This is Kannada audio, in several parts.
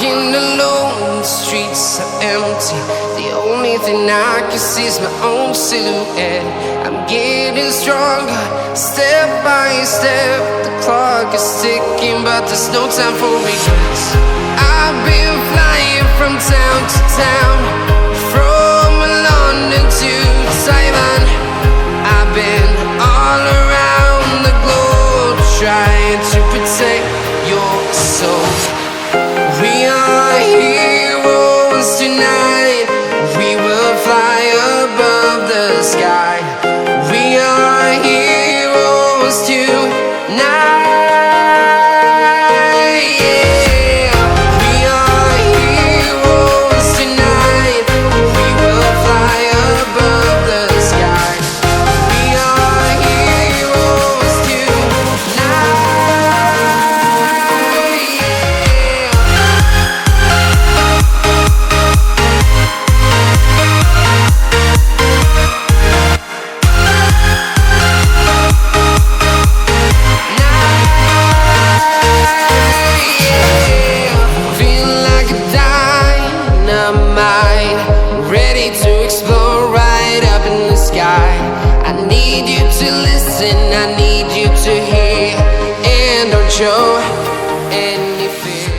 walking alone, the streets are empty. The only thing I can see is my own silhouette. I'm getting stronger, step by step. The clock is ticking, but there's no time for regrets. I've been flying from town to town, from London to Taiwan. I've been all around the globe, trying to protect your soul. We are heroes tonight. We will fly above the sky. We are heroes tonight. Yeah. We are heroes tonight. We will fly above the sky. We are heroes tonight. Feel like a dynamite, ready to explode right up in the sky. I need you to listen, I need you to hear, and don't show any fear.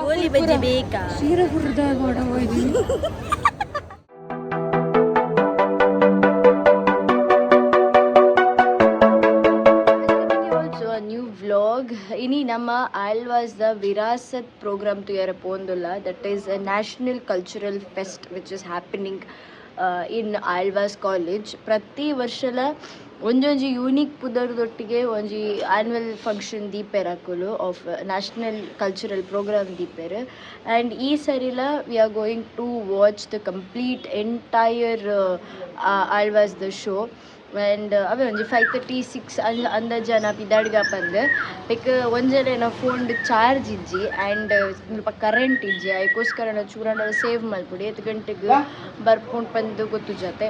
ಗೋಲಿ ಬಜ್ಜಿ ಬೇಕಾ? ಸೀರೆ ಹುರಿದಾಗ ಹೋಯ್ತು. Also a new vlog. ಇನಿ ನಮ್ಮ ಆಳ್ವಾಸ್ದ ವಿರಾಸತ್ ಪ್ರೋಗ್ರಾಮ್ ತುಯರ ಪೋಂದುಲ್ಲ. That is a national cultural fest which is happening in Alva's college. ಪ್ರತಿ ವರ್ಷಲ ಒಂಜೊಂಜಿ ಯೂನಿಕ್ ಪುದರ್ದೊಟ್ಟಿಗೆ ಒಂಜಿ ಆ್ಯನ್ವಲ್ ಫಂಕ್ಷನ್ ದೀಪೇರ್ ಹಾಕಲು ಆಫ್ ನ್ಯಾಷನಲ್ ಕಲ್ಚರಲ್ ಪ್ರೋಗ್ರಾಮ್ ದೀಪೇರ್. ಆ್ಯಂಡ್ ಈ ಸರಿಲ we are going to watch the complete entire Alva's the show. And ಅವೇ ಒಂಜಿ 5:36 ಅಂದಾಜ ನಾ ಪಿದಾಡ್ಗ ಬಂದು ಬೇಕ ಒಂಜರೆ ನಾ ಫೋನ್ಡ್ ಚಾರ್ಜ್ ಇಜ್ಜಿ ಆ್ಯಂಡ್ ಸ್ವಲ್ಪ ಕರೆಂಟ್ ಇಜ್ಜಿ ಅದಕ್ಕೋಸ್ಕರ ನಾ ಚೂರನ್ನ ಸೇವ್ ಮಲ್ಪುಡಿ 8 ಗಂಟೆಗೆ ಬರ್ಕೊಂಡು ಬಂದು ಗೊತ್ತು ಜೊತೆ.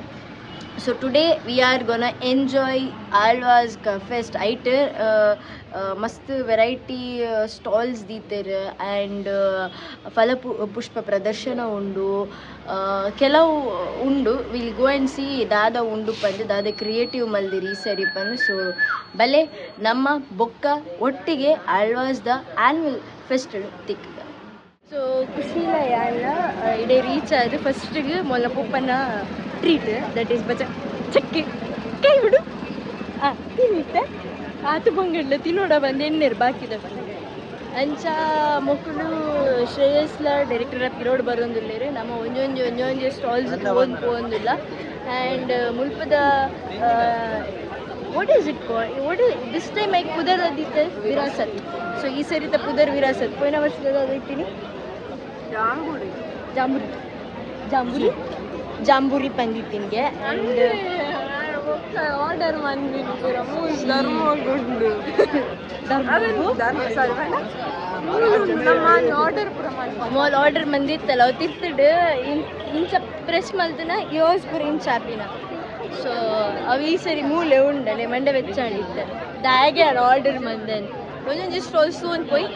So today we are gonna enjoy Alva's fest. Aite mast variety stalls ದೀತೆರ್ ಆ್ಯಂಡ್ ಫಲ ಪುಷ್ಪ ಪ್ರದರ್ಶನ ಉಂಡು, ಕೆಲವು ಉಂಡು. ವಿಲ್ ಗೋ ಆ್ಯಂಡ್ ಸಿ ದಾದ ಉಂಡು ಪಂದು ದಾದ ಕ್ರಿಯೇಟಿವ್ ಮಲ್ದಿರಿ ಈ ಸರಿ ಪಂದು. ಸೊ ಬಲೆ ನಮ್ಮ ಬೊಕ್ಕ ಒಟ್ಟಿಗೆ ಆಳ್ವಾಸ್ದ ಆ್ಯನ್ವಲ್ ಫೆಸ್ಟ್ ತಿಕ್ಕ. ಸೊ ಖುಷಿಲ ಯಾಳ ಇಡೇ ರೀಚ್ ಆದ್ರೆ ಫಸ್ಟಿಗೆ ಮೊಲ್ಲ ಪುಪ್ಪನ ಟ್ರೀಟ್ ದಟ್ ಈಸ್ ಬಚ ಚಕ್ಕೆ ಕೈ ಬಿಡು ತಿನ್ನಿತ್ತೆ ಆತು ಬಂಗಡ್ಲ ತಿನ್ನೋಡ ಬಂದು ಎಣ್ಣೆರು ಬಾಕಿದ ಅಂಚ ಮಕ್ಕಳು ಶ್ರೇಯಸ್ಲ ಡೈರೆಕ್ಟರ್ ಪಿರೋಡ್ ಬರೋದಿಲ್ಲ ನಮ್ಮ ಒಂಜೊಂಜಿ ಸ್ಟಾಲ್ಸ್ ಪೋಂದಿಲ್ಲ. ಆ್ಯಂಡ್ ಮುಲ್ಪದ what is it called, what is this time hike ಪುದರ್ ಅದಿತ್ತೆ ವಿರಾಸತ್. ಸೊ ಈ ಸರಿತ ಪುದರ್ ವಿರಾಸತ್ ಪೋಯಿನ ವರ್ಷದ ಅದೈತೀನಿ ಜಾಂಬೂರಿ ಪಂದಿತ್ತಿನ್ಗೆ. ಆ್ಯಂಡ್ ಆರ್ಡರ್ ಮಾಲ್ ಆರ್ಡರ್ ಮಂದಿತ್ತಲ್ಲ ಅವು ತಿತ್ತಿಡು ಇಂಚ ಪ್ರೆಸ್ ಮಲ್ತನ ಯೋಸ್ ಪೂರ ಇಂಚ ಹಾಪಿನ. ಸೊ ಅವು ಈ ಸರಿ ಮೂಲೆ ಉಂಡಲೆ ಮಂಡೆ ವೆಚ್ಚಾಡಿದ್ದೆ ದಾಗೆ ಅದು ಆರ್ಡರ್ ಮಂದನ್ ಒಂದೊಂದು ಸ್ಟಾಲ್ಸು ಅಂತ ಪೋಯ್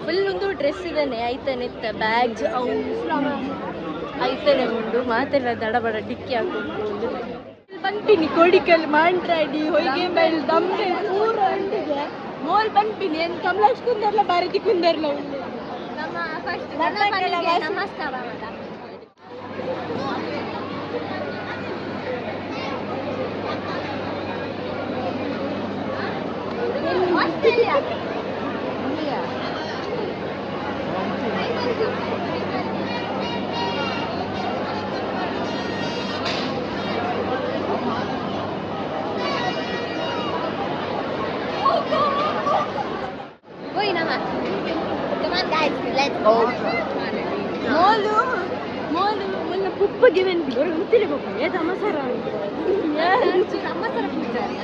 ಫುಲ್ ಒಂದು ಡ್ರೆಸ್ ಇದ್ದಾನೆ ಐತನೆತ್ತ ಬ್ಯಾಗ್ಸ್ ಅವು ಐತನೆ ಉಂಡು ಮಾತೆಲ್ಲ ದಡಬಡ ಡಿಕ್ಕಿ ಹಾಕೊಂಡು ಬಂಟಿನಿ ಕೊಡಿಕಲ್ ಮಾಂಟ್ರಾಡಿ ಹೊಯ್ಗೆ ಮೇಲೆ ದಮ್ಮೆ ಪೂರ ಉಂಟಿಗೆ ಮೋಲ್ ಬಂಟಿನಿ ಏನು ಕಮಲಾಶ್ ಕುಂದರ್ಲ ಭಾರತಿ ಕುಂದರ್ಲ ಉಂಡು ನಮ್ಮ ಫಸ್ಟ್ ನಮಸ್ಕಾರ. ಮೋಲು ಮೊನ್ನೆ ಪುಪ್ಪಗೆ ಬಂದು ಗೊತ್ತಿಲ್ಲ ಪಪ್ಪ ಏದು ಅಮ್ಮಸರ ಅಮ್ಮಸರ ಪೂಜಾರಿ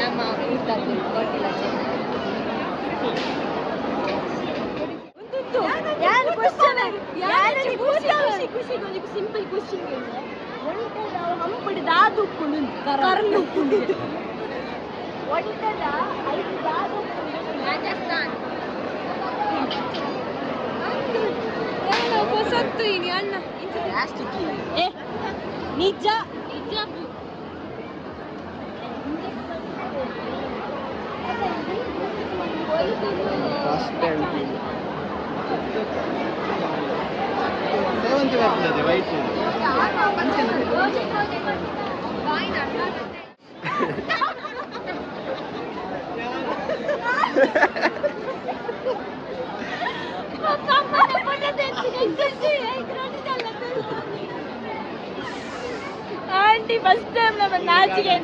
ನಮ್ಮ ಗೊತ್ತಿಲ್ಲ ಸಿಂಪಲ್ ಕ್ವಶನ್ ಹಂಪಡಿ ದಾದು ಉಪ್ಪುಂಡು ಕರ್ನು ಉಪ್ಪುಂಡು ರಾಜಸ್ಥಾನ್ ಹೊಸತ್ತು ಇನಿ ಅಣ್ಣ ಏ ನಿಜ ನಿಜ ಫಸ್ಟ್ ಟೈಮ್ ಸೇವಂತಿ ಬರ್ತದೆ ವೈಟ್ ಆಂಟಿ ಫಸ್ಟ್ ಟೈಮ್ ನಮ್ಮ ನಾಚಿಗೆ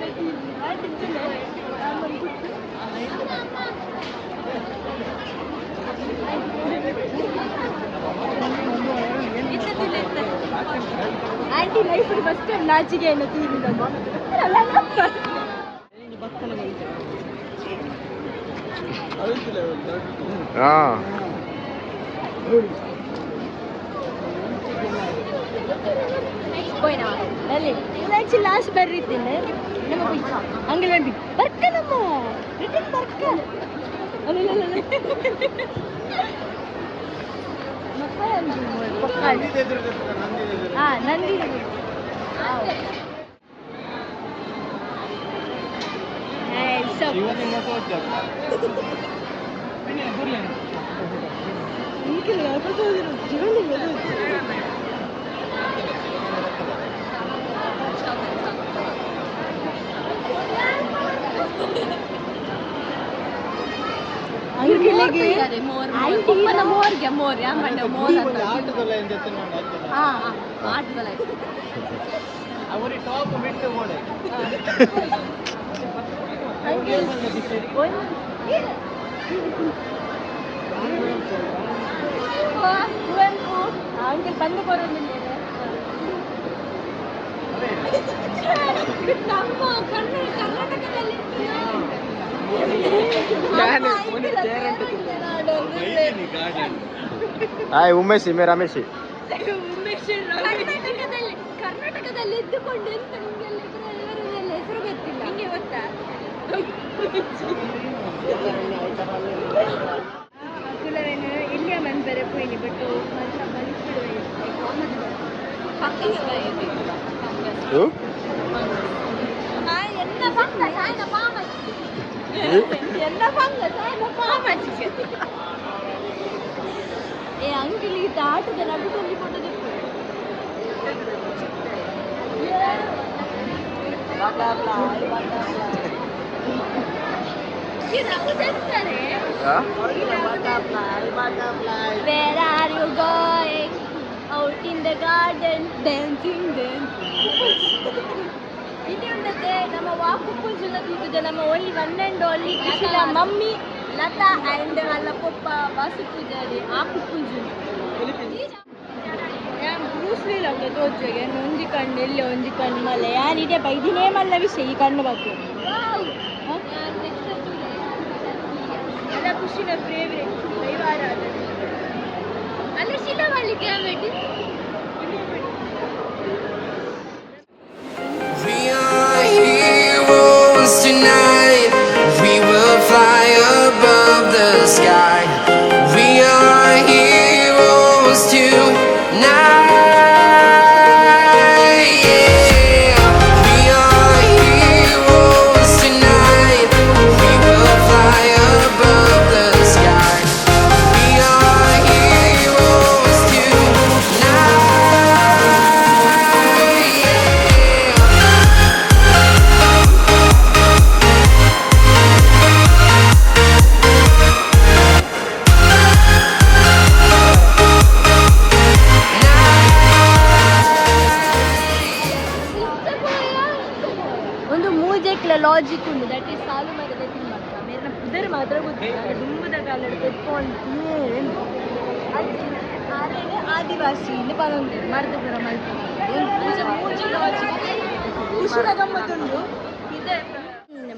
ಆಂಟಿ ಲೈಫ್ ಫಸ್ಟ್ ಟೈಮ್ ನಾಚಿಗೆ ಏನು ಹಾಂ போயினா நல்ல இல்லாச்சி லாஸ்ட் ಬರ್ರಿದ್ದೇನೆ ನಮ್ಮ போய் அங்க வேண்டி ಬರ್ಕ ನಮ್ಮ ರಿಟರ್ನ್ ಬರ್ಕ ನಂದಿ ಅವರು ಟಾಪ್ ಬಿಟ್ಟು ಮೋಡೆ ಕುವೆಂಪು ಅಂಕಲ್ ಬಂದು ಬರೋದಿಲ್ಲ ನಮ್ಮ ಕರ್ನಾಟಕದಲ್ಲಿ ಹಾಯ್ ಉಮೇಶಿ ಮೇ ರಮೇಶಿ ಕರ್ನಾಟಕದಲ್ಲಿ ಇದ್ದುಕೊಂಡು ಎಂತ ನಿಮಗೆಲ್ಲ ಹೆಸರು ಗೊತ್ತಿಲ್ಲ ನಿಮಗೆ ಗೊತ್ತಾ ಕುಲವೇನು ಇಲ್ಲಿಯ ಮನ್ ಬೇರೆ ಪೋಯಿನಿ ಬಟ್ ಏ ಅಂಕಲ್ ಈ ಆಟದ ನಡುದಲ್ಲಿ photo Where are you going? Out in the garden, dancing, ಇಲ್ಲಿ ಉಂಟತೆ ನಮ್ಮ ವಾಕು ಪೂಜೆಲ್ಲ ಬೀಗುದ ನಮ್ಮ ಓನ್ಲಿ ಒನ್ ಆ್ಯಂಡ್ ಓನ್ಲಿ ಖುಷಿಲ ಮಮ್ಮಿ ಲತಾ ಆ್ಯಂಡ್ ಅಲ್ಲ ಪಪ್ಪ ವಾಸು ಪೂಜಾರಿ ಆಕು ಪೂಜೆ ಬ್ರೂಸ್ಲಿಲ್ಲ ತೋಜೆಗೆ ಒಂಜಿ ಕಣ್ಣು ಎಲ್ಲಿ ಒಂಜಿ ಕಣ್ಣು ಮಲ್ಲ ಯಾನಿದೆ ಬೈದಿನೇ ಮಲ್ಲ ವಿಷಯ ಈ ಕಣ್ಣು ಬಗ್ಗೆ ಅಲ್ಲ ಖುಷಿನ ಫೇವ್ರೇಟ್ ರವಿವಾರ ಅಲ್ಲ ಶೀತ ಮಾಡಲಿಕ್ಕೆ ಆಮೇಲೆ We are heroes tonight. We will fly above the sky. We are heroes tonight. Yeah. We are heroes tonight. We will fly above the sky. We are heroes tonight. ಒಂದು ಮೂಜೆಕ್ಲ ಲಾಜಿಕ್ ಉಂಟು ದಟ್ ಈಸ್ ಸಾಲು ಮರದ ತಿಮ್ಮಕ್ಕ ಮೇಲಿನ ಪುದರ್ ಮಾತ್ರ ಗೊತ್ತಿಲ್ಲ ದುಂಬದ ಕಾಲ ತೆಕ್ಕೊಂಡು ಆದಿವಾಸಿ ಇಲ್ಲಿ ಪರೊಂದು ಮರದಪುರ ಮೂಜೆ ಲಾಜಿಕ್ ಖುಷಿನ ಗಮ್ಮತ್ತುಂಡು ಇದೆ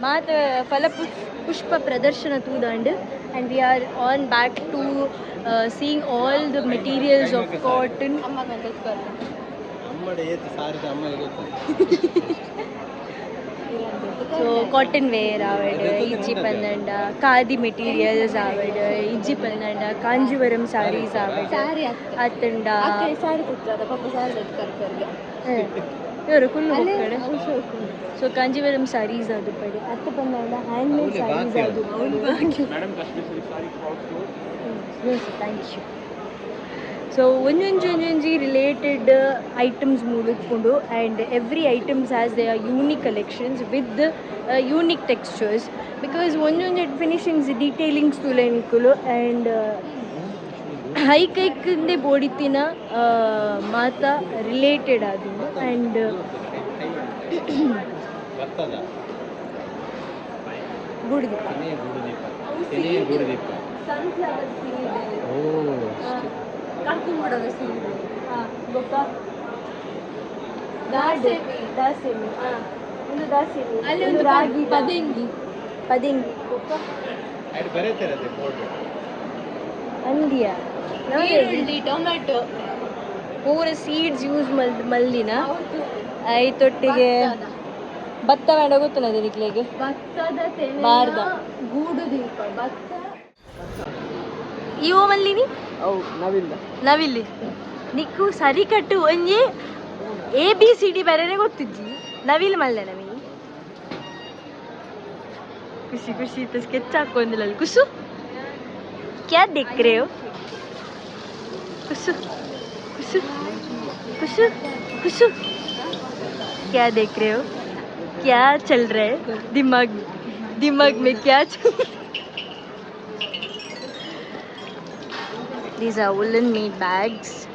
ಮಾತ ಫಲಪುಷ್ಪ ಪ್ರದರ್ಶನ ತೂದಾಂಡ್ and we are on back to seeing all the materials of cotton ಅಮ್ಮಡೆ ಏತು ಸಾರಿದ ಅಮ್ಮ ಇರುತ್ತೆ ಸೊ ಕಾಟನ್ ವೇರ್ ಆವಡ್ ಇಜ್ಜಿ ಪಂದಂಡ ಖಾದಿ ಮೆಟೀರಿಯಲ್ಸ್ ಆವಡ್ ಇಜ್ಜಿ ಪಂದಂಡ ಕಾಂಜೀವರಂ ಸಾರೀಸ್ ಆವಡ್ ಅತ್ತಂಡ ಸಾರಿ ಕುತ್ತದ ಪಾಪ ಸಾರಿ ಕರ್ಕರ್ಗೆ ಇವರು ಕುಲ್ಲು ಕಡೆ ಸೊ ಕಾಂಜೀವರಂ ಸಾರೀಸ್ ಅದು ಪಡೆ ಅತ್ತ ಪಂದಂಡ ಹ್ಯಾಂಡ್ಮೇಡ್ ಸಾರೀಸ್ ಅದು ಥ್ಯಾಂಕ್ ಯು ಸೊ ಒಂದೊಂದು ರಿಲೇಟೆಡ್ ಐಟಮ್ಸ್ ಮೂಲಕೊಂಡು and every items has they unique collections with unique textures because ಒಂದೊಂದು ಫಿನಿಶಿಂಗ್ಸ್ ಡೀಟೇಲಿಂಗ್ಸ್ ತುಲೆನಿಕಲು ಆ್ಯಂಡ್ ಹೈಕೈಕಿಂದೆ ಬೋಡಿತಿನ ಮಾತ ರಿಲೇಟೆಡ್ ಆದವು ಆ್ಯಂಡ್ ಗುಡಿದೀಪ ಸನ್ಫ್ಲವರ್ ಸೀಡ್ ಕಾಕಿಂಬಿಡೋದು ಸೀಡ್ ಗೊತ್ತಾ ದಾಸೆಮಿ ಒಂದು ದಾಸೆಮಿ ಅಲ್ಲಿ ಒಂದು ರಾಗಿ ಪದಿಂಗಿ ಗೊತ್ತಾ ಅಂದಿಯಾ ಟೊಮ್ಯಾಟೊ ಪೂರ ಸೀಡ್ಸ್ ಯೂಸ್ ಮಲ್ದಿನ ಐತೊಟ್ಟಿಗೆ ಭತ್ತ ಬೇಡ ಗೊತ್ತಿಲ್ಲ ಅದಕ್ಕೆ ಭತ್ತದ ಬಾರ್ದ ಗೂಡು ದೀಪ ಭತ್ತ ಇವ ಮಲ್ಲಿನಿ ನವಿಲ್ಲಿ ನಿಕ್ಕು ಸರಿ ಕಟ್ಟು ಒಂಜಿ ABCD ಬೇರೆನೆ ಗೊತ್ತಿಜ್ಜಿ ನವಿಲ್ ಮಲ್ಲೆ ನವಿ ಖುಷಿ ಖುಷಿ ಇತ್ತು ಸ್ಕೆಚ್ ಹಾಕೊಂಡಿಲ್ಲ ಅಲ್ಲಿ ಕುಸು ಕ್ಯಾ ದೇಖ್ ರೇ ಹೋ ಕುಸು ಕುಸು ಕುಸು ಕುಸು क्या देख रहे हो क्या चल रहा है दिमाग में क्या चल These are woolen made bags.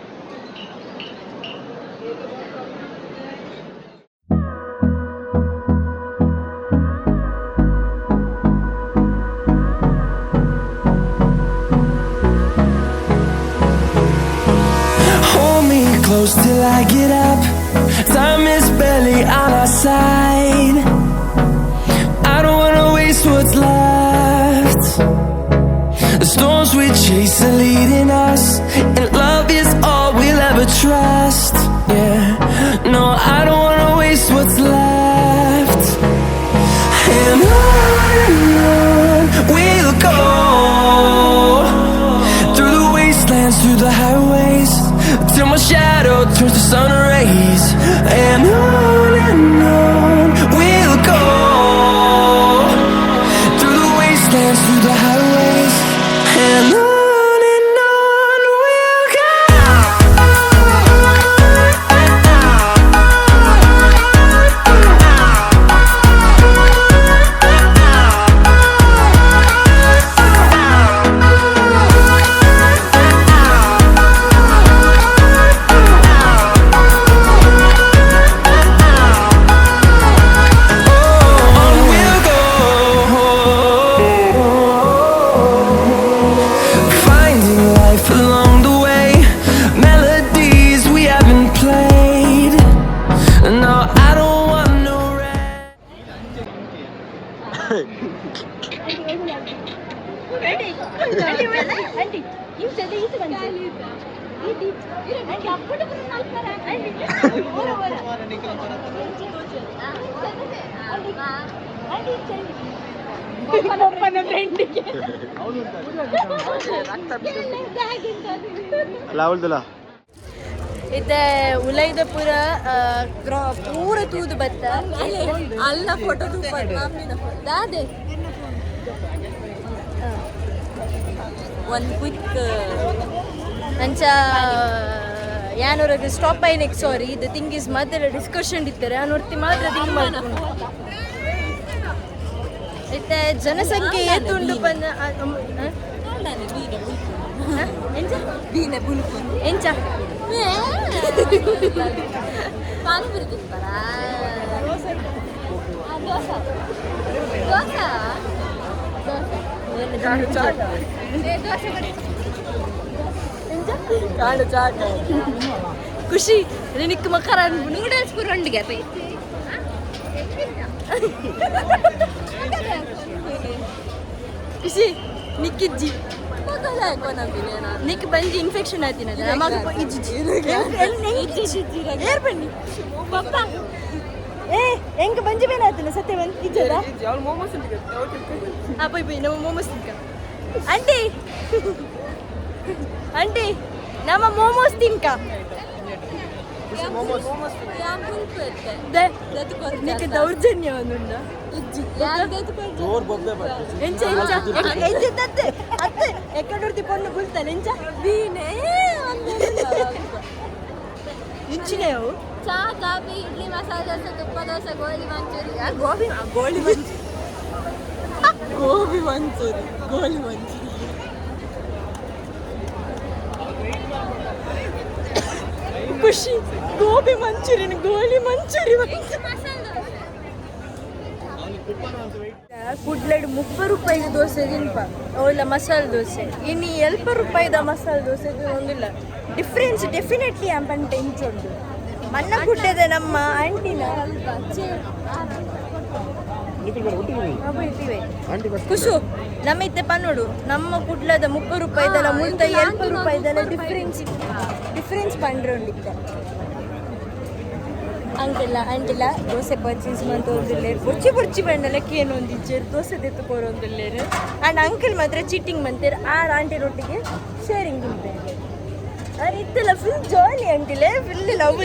Hold me close till I get up. Time is barely on our side. I don't wanna waste what's left. The storms we chase are leading us, and love is all we'll ever trust. Yeah, no, I don't wanna waste what's left. And on we'll go, through the wastelands, through the highways, till my shadow turns to sun rays. And on we'll go, through the wastelands, through the highways. And on we'll go. ಇತ್ತೆ ಉಲೈದ ಪೂರ ಪೂರ ತೂದು ಬತ್ತ ಅಲ್ಲ ಫೋಟೋ ತೂಪ ದಾದೆ ಒಂದು ಕ್ವಿಕ್ ಅಂಚ ಯಾನೂರಾಗ ಸ್ಟಾಪ್ ಐನೆಕ್ ಸಾರಿ ದ ಥಿಂಗ್ ಇಸ್ ಮಾತ್ರ ಡಿಸ್ಕಷನ್ ಇರ್ತಾರೆ ನೋಡ್ತಿ ಮಾತ್ರ ಥಿಂಗ್ ಮಾಡ್ಕೊಂಡು ಇತ್ತೆ ಜನಸಂಖ್ಯೆ ಏತುಂಡು ಬಂದ ಎಂಚ ಪಾನಿಪುರಿ ತಿಂತಾರಾ ಖುಷಿ ನಿನಕ್ಕೆ ಮಕರ ನೂಡಲ್ಸ್ ಪುರಂಡಿಗೆ ಖುಷಿ ನಿಕ್ಕಿಜ್ಜಿ ನಿಕ್ ಬಂಜಿ ಇನ್ಫೆಕ್ಷನ್ ಆಯ್ತಿನ ನಮಗೆ ಬನ್ನಿ ಪಪ್ಪ ಎಂಕ ಬಂಜಿ ಬೇನ ಆತನ ಸತ್ಯ ಬಂದು ಇಜ್ಜದ ಪೋಯ್ ಪೋಯ್ ನಮ್ಮ ಮೋಮೋಸ್ ತಿನ್ಕ ಆಂಟಿ ಆಂಟಿ ನಮ್ಮ ಮೋಮೋಸ್ ತಿನ್ಕ నీకు దౌర్జన్యం ఉందా ఎక్కడుర్తి పొన్ను గుల్తాను ఎంచ ఇంచినేవు ಚಾ ಕಾಫಿ ಇಡ್ಲಿ ಮಸಾಲೆ ದೋಸೆ ತುಪ್ಪ ದೋಸೆ ಗೋಳಿ ಮಂಚೂರಿ ಗೋಬಿ ಮಂಚೂರಿ ಖುಷಿ ಗೋಬಿ ಮಂಚೂರಿಯನ್ ಗೋಲಿ ಮಂಚೂರಿ ಕುಡ್ಲೆಡ್ 30 ರೂಪಾಯಿಗೆ ದೋಸೆ ತಿನ್ಪ ಅವಲ್ಲ ಮಸಾಲೆ ದೋಸೆ ಇನ್ನು 20 ರೂಪಾಯಿದ ಮಸಾಲೆ ದೋಸೆ ಒಂದಿಲ್ಲ ಡಿಫ್ರೆನ್ಸ್ ಡೆಫಿನೆಟ್ಲಿ ಆಂಪಂಟೆ ಇಂಚುಂಡು ಮನ್ನ ಕುಟ್ಟದ ನಮ್ಮ ಆಂಟಿನ ಖುಷು ನಮ್ಮ ಇತ್ತೆ ಪನ್ನೋಡು ನಮ್ಮ ಕುಡ್ಲದ 30 ರೂಪಾಯಿದಲ್ಲ ಮುಂದೆ 20 ರೂಪಾಯಿದಲ್ಲ ಡಿಫ್ರೆನ್ಸ್ ಪಂಡ್ರೋಂಡಿತ್ತ ಅಂಟಿಲ್ಲ ದೋಸೆ ಪರ್ಚೇಸ್ ಮಂತ ಒಂದಿಲ್ಲೇರು ಬುರ್ಚಿ ಬಂಡಲಕ್ಕೆ ಏನು ಒಂದಿಚ್ಚೇರು ದೋಸೆ ತೆತ್ತುಕೋರು ಒಂದಿಲ್ಲೇರು ಆ್ಯಂಡ್ ಅಂಕಲ್ ಮಾತ್ರ ಚೀಟಿಂಗ್ ಮಂತೇರು ಆಂಟಿ ರೊಟ್ಟಿಗೆ ಶೇರಿಂಗ್ ಉಂಟು ಅದು ಇತ್ತಲ್ಲ ಫುಲ್ ಜಾಲಿ ಅಂಟಿಲ್ಲ ಫುಲ್ ಲವ್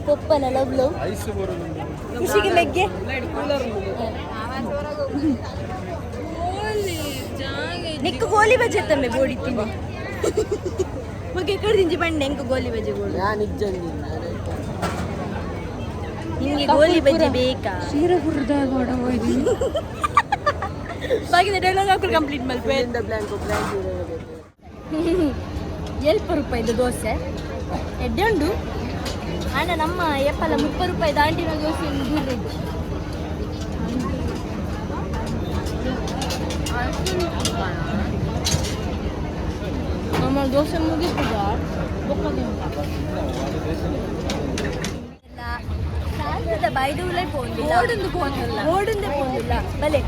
ಪಪ್ಪನ ಲವ್ ಖುಷಿಗೆ ಲೆಗ್ಗೆ ನಿಕ್ಕ ಗೋಲಿ ಬಜೆ ತಮ್ಮೆ ಬೋಡಿತೀನಿ ಬಗ್ಗೆ ಕಡ್ದಿಂಜಿ ಬಂಡೆ ಎಂಕ ಗೋಲಿ ಬಜೆ ಬೋಡು ನಿಂಗೆ ಗೋಲಿ ಬಜೆ ಬೇಕಾ ಬಾಗಿದ ಡೈಲಾಗ್ ಹಾಕೊಂಡು ಕಂಪ್ಲೀಟ್ ಮಲ್ಪೆ 20 ರೂಪಾಯಿದು ದೋಸೆ ಎಡ್ಡೆ ಉಂಡು ಅಣ್ಣ ನಮ್ಮ ಎಪ್ಪಲ್ಲ 30 ರೂಪಾಯಿ ದಾಂಟಿನ ದೋಸೆ ದೂರ ನಮ್ಮ ದೋಸೆ ಮುಗಿಸ್ತದ ಬೈದೂಲೇ ಪೋಂದಿಲ್ಲ ಓಡೊಂದೇ ಪೋಂದಿಲ್ಲ ಬಲೆ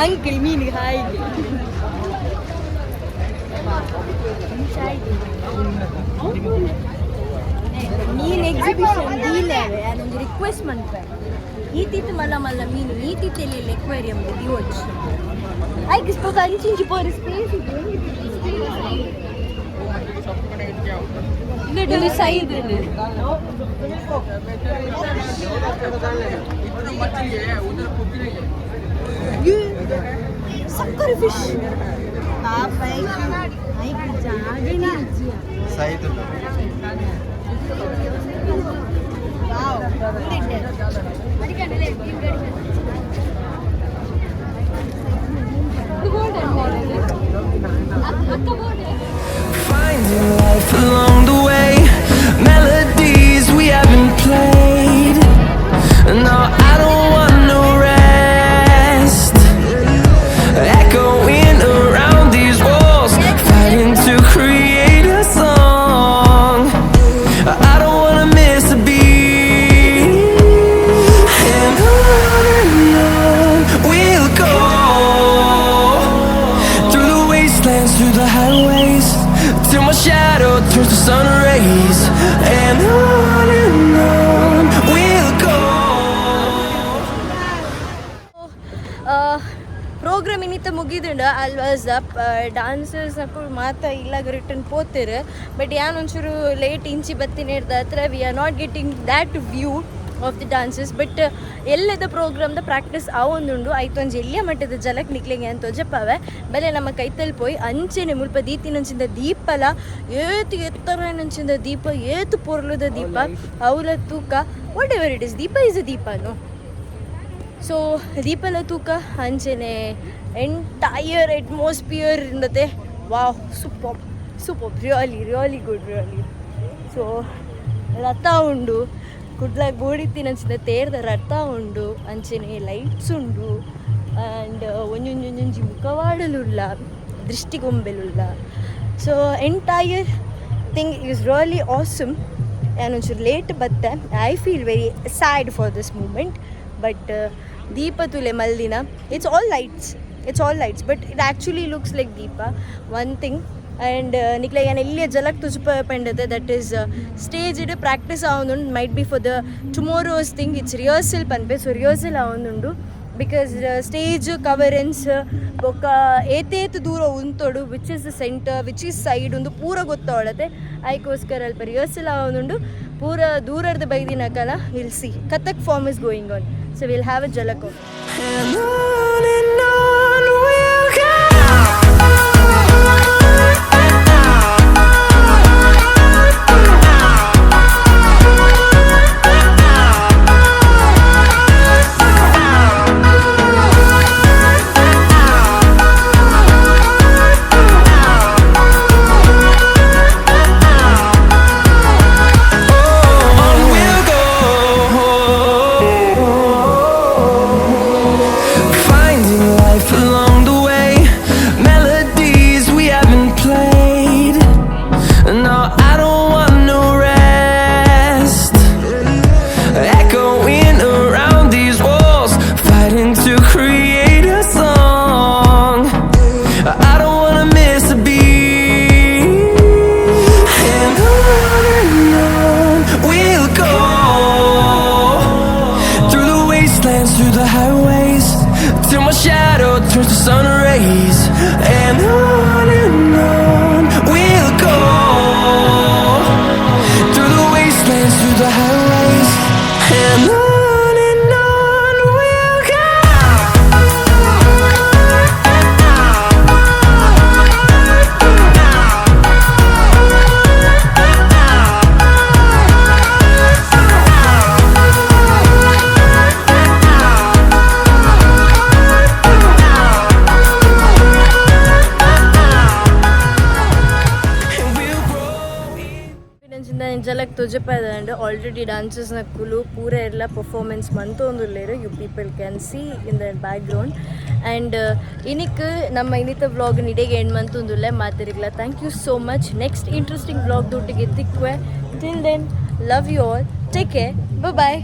ಅಂಕಲ್ ಮೀನಿಗೆ ಹಾಯಿಗೆ ಮೀನು ಎಕ್ಸಿಬಿಷನ್ ಡೀಲೇವೆ ಅದೊಂದು ರಿಕ್ವೆಸ್ಟ್ ಮಾಡ್ತೆ ಈ ತಿತ್ತು ಮಲ್ಲ ಮೀನು ಈ ತಿತ್ತಲ್ಲಿ ಎಕ್ವೇರಿಯಂ ಡಿವೋಚ್ ಐಕ್ ಸ್ಪೋಕ ಇಂಚಿಂಚಿ ಪೋರಿ ಸ್ಪೇಸ್ ಇದೆ ಇಲ್ಲಿ ಸೈಡ್ ಇದೆ ಸಕ್ಕರೆ fish side Finding life along the way, melodies we haven't played. No, I don't want no rest. Echoing around these walls, fighting to create a song. I don't wanna miss a beat. And on we'll go, through the wastelands, through the highways, till my shadow turns to sun rays. And on we'll go. Program ಇನ್ನಿತ್ತ ಮುಗಿದುಂಡ ಅಲ್ವಾಸ್ ಡಾನ್ಸರ್ಸ್ ಹಾಕೊಂಡು ಮಾತಾ ಇಲ್ಲಾಗ ರಿಟರ್ನ್ ಪೋತಿರು ಬಟ್ ಯಾನ್ ಒಂಚೂರು ಲೇಟ್ ಇಂಚಿ ಬತ್ತಿನ ಹಿಡ್ದ ಹತ್ರ we are not getting that view of the dances but ಎಲ್ಲದ ಪ್ರೋಗ್ರಾಮ್ದ ಪ್ರಾಕ್ಟೀಸ್ ಆವೊಂದುಂಡು ಐತೊಂಜಿ ಎಲ್ಲಿಯ ಮಟ್ಟದ ಜಲಕ್ ನಿಕ್ಲಿಂಗೆ ಅಂತ ಒಜಪ್ಪವೆ ಬಲೆ ನಮ್ಮ ಕೈತಲ್ಲಿ ಪೋಯಿ ಅಂಚೆನೆ ಮುಲ್ಪ ದೀತಿನಂಚಿಂದ ದೀಪಲ ಏತು ಎತ್ತರನಂಚಿಂದ ದೀಪ ಏತು ಪೊರ್ಲುದ ದೀಪ ಅವಲ ತೂಕ ವಾಟ್ ಎವರ್ ಇಟ್ ಇಸ್ ದೀಪ ಇಸ್ ಅ ದೀಪನು ಸೊ ದೀಪಲ ತೂಕ ಅಂಚೆನೆ ಎಂಟೈರ್ ಅಟ್ಮಾಸ್ಫಿಯರ್ ಇಂದತೆ wow super really good so ರಥ ಉಂಡು ಕುಡ್ಲಾಗ ಬೋಡಿತ್ತಿನಂಚಿನ ತೇರ್ದ ರಥ ಉಂಡು ಅಂಚೆನೆ ಲೈಟ್ಸ್ ಉಂಡು ಆ್ಯಂಡ್ ಒಂಜೊಂಜೊಂಜೊಂಜಿ ಮುಖವಾಡಲುಲ್ಲ ದೃಷ್ಟಿಗೊಂಬೆಲುಲ್ಲ so entire thing is really awesome ಒಂಚೂರು ಲೇಟ್ ಬತ್ತೆ. I feel very sad for this moment. But ದೀಪ ತುಲೆ ಮಲ್ದಿನ it's all lights but it actually looks like ದೀಪ ಒನ್ ಥಿಂಗ್. ಆ್ಯಂಡ್ ನಿಕ್ಲೆ ಏನು ಇಲ್ಲಿಯ ಜಲಕ್ ತುಜುಪ ಪಂಡತೆ ದಟ್ ಈಸ್ ಸ್ಟೇಜ್ ಇಡು ಪ್ರಾಕ್ಟೀಸ್ ಆವೊಂದುಂಡು might be for the tomorrow's thing it's rehearsal ಪನ್ಪೆ. ಸೊ ರಿಹರ್ಸಲ್ ಆವೊಂದುಂಡು ಬಿಕಾಸ್ ಸ್ಟೇಜ್ ಕವರೆನ್ಸ್ ಬೊಕ್ಕ ಏತೇತು ದೂರ ಉಂತೋಡು which is the centre which is side ಒಂದು ಪೂರ ಗೊತ್ತಾವಳತೆ. ಅದಕ್ಕೋಸ್ಕರ ಅಲ್ಪ ರಿಹರ್ಸಲ್ ಆವೊಂದುಂಡು ಪೂರ ದೂರದ ಬೈದಿನ ಕಾಲ will see Kathak form is going on. So will have a jhalak of And on we'll go. Through the highways till my shadow turns to sun rays. And on we'll go through the wastelands, through the highways. And on we'll go. ಜಲಕ್ ತುಜಪದಂಡು ಆಲ್ರೆಡಿ ಡ್ಯಾನ್ಸಸ್ನ ಕುಲು ಪೂರ ಎಲ್ಲ ಪರ್ಫಾರ್ಮೆನ್ಸ್ ಮಂತೊಂದುಲ್ಲೇರು. You people can see in the background. And ಇನ್ನಿಕ್ ನಮ್ಮ ಇನ್ನಿತ ವ್ಲಾಗ್ ನಿಡೆಗೆ ಎಂಡ್ ಮಂತೊಂದುಲ್ಲೆ ಮಾತಿರಿಗ್ಲ. Thank you so much. Next interesting vlog ದೊಟ್ಟಿಗೆ ತಿಕ್ವೆ. Till then love you all. Take care. Bye.